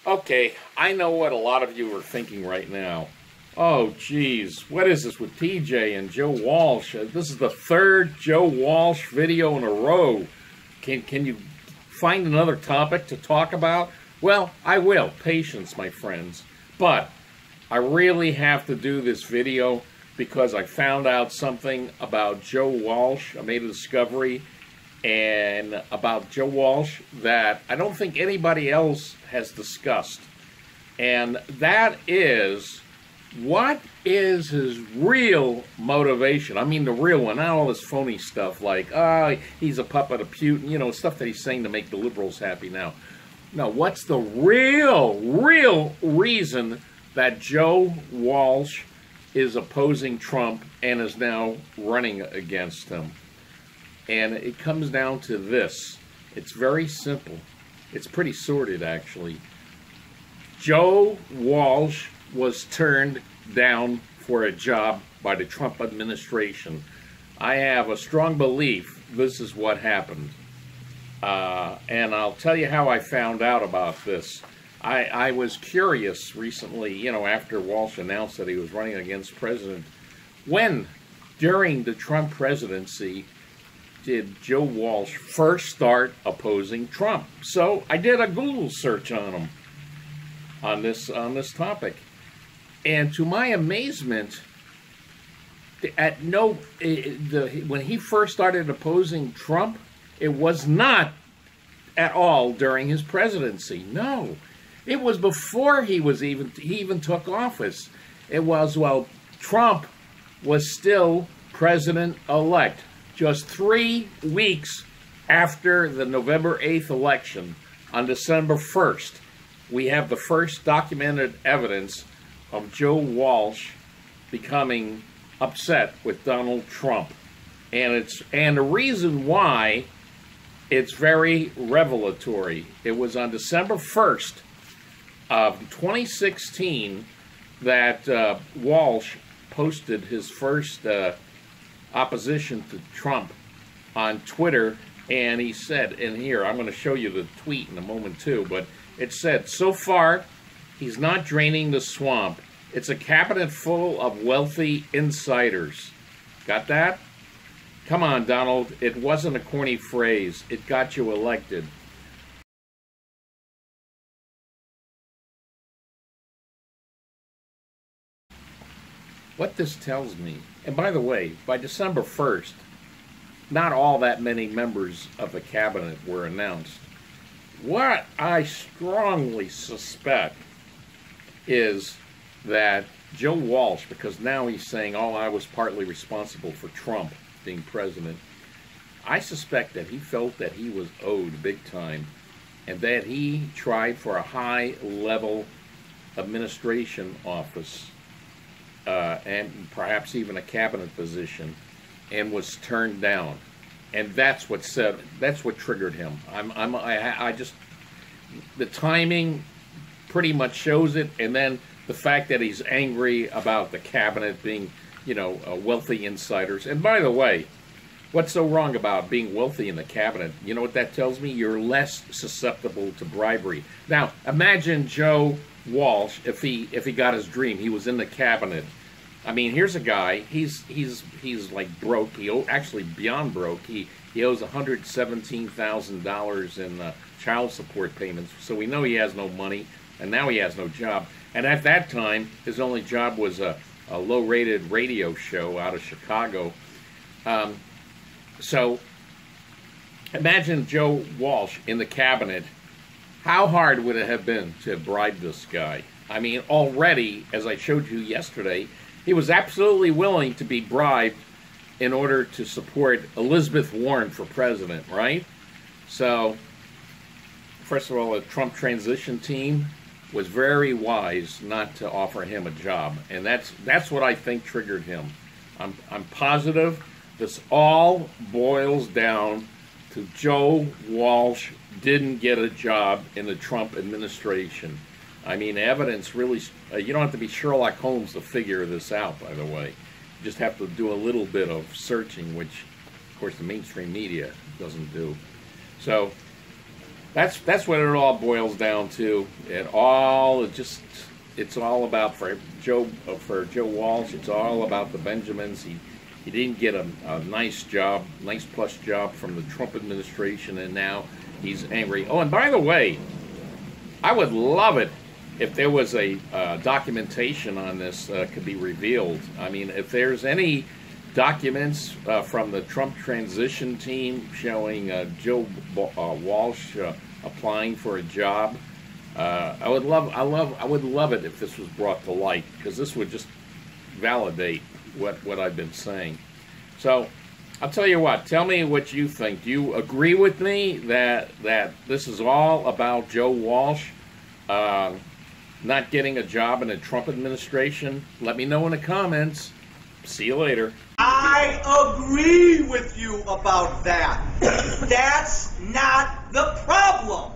Okay, I know what a lot of you are thinking right now. Oh, geez, what is this with TJ and Joe Walsh? This is the third Joe Walsh video in a row. Can you find another topic to talk about? Well, I will. Patience, my friends. But I really have to do this video because I found out something about Joe Walsh. I made a discovery and about Joe Walsh that I don't think anybody else has discussed. And that is, what is his real motivation? I mean the real one, not all this phony stuff like, he's a puppet of Putin, you know, stuff that he's saying to make the liberals happy now. No, what's the real reason that Joe Walsh is opposing Trump and is now running against him? And it comes down to this. It's very simple. It's pretty sordid, actually. Joe Walsh was turned down for a job by the Trump administration. I have a strong belief this is what happened. And I'll tell you how I found out about this. I was curious recently, you know, after Walsh announced that he was running against President, when, during the Trump presidency, did Joe Walsh first start opposing Trump? So I did a Google search on him on this topic, and to my amazement, when he first started opposing Trump, it was not at all during his presidency. No, it was before he even took office. It was while Trump was still president-elect. Just 3 weeks after the November 8th election, on December 1st, we have the first documented evidence of Joe Walsh becoming upset with Donald Trump. And the reason why it's very revelatory. It was on December 1st of 2016 that Walsh posted his first opposition to Trump on Twitter, and he said, and here, I'm going to show you the tweet in a moment too, but it said, "So far, he's not draining the swamp. It's a cabinet full of wealthy insiders." Got that? Come on, Donald. It wasn't a corny phrase. It got you elected. What this tells me, and by the way, by December 1st, not all that many members of the cabinet were announced. What I strongly suspect is that Joe Walsh, because now he's saying, oh, I was partly responsible for Trump being president, I suspect that he felt that he was owed big time and that he tried for a high-level administration office and perhaps even a cabinet position, and was turned down, and that's what triggered him. I just, the timing pretty much shows it, and then the fact that he's angry about the cabinet being, you know, wealthy insiders. And by the way, what's so wrong about being wealthy in the cabinet? You know what that tells me? You're less susceptible to bribery. Now, imagine Joe Walsh if he got his dream. He was in the cabinet. I mean, here's a guy. He's like broke. Actually beyond broke. He owes $117,000 in child support payments. So we know he has no money, and now he has no job. And at that time, his only job was a low-rated radio show out of Chicago. So imagine Joe Walsh in the cabinet. How hard would it have been to bribe this guy? I mean, already, as I showed you yesterday, he was absolutely willing to be bribed in order to support Elizabeth Warren for president, right? So, first of all, the Trump transition team was very wise not to offer him a job, and that's what I think triggered him. I'm positive this all boils down to Joe Walsh didn't get a job in the Trump administration. I mean, evidence really, you don't have to be Sherlock Holmes to figure this out, by the way. You just have to do a little bit of searching, which, of course, the mainstream media doesn't do. So, That's what it all boils down to. It's all about for Joe Walsh. It's all about the Benjamins. He didn't get a nice plus job from the Trump administration, and now he's angry. Oh, and by the way, I would love it if there was a documentation on this could be revealed. I mean, if there's any documents from the Trump transition team showing Joe Walsh applying for a job, I would love it if this was brought to light, because this would just validate what I've been saying. So I'll tell you what. Tell me what you think. Do you agree with me that this is all about Joe Walsh not getting a job in the Trump administration? Let me know in the comments. See you later. I agree with you about that. That's not the problem.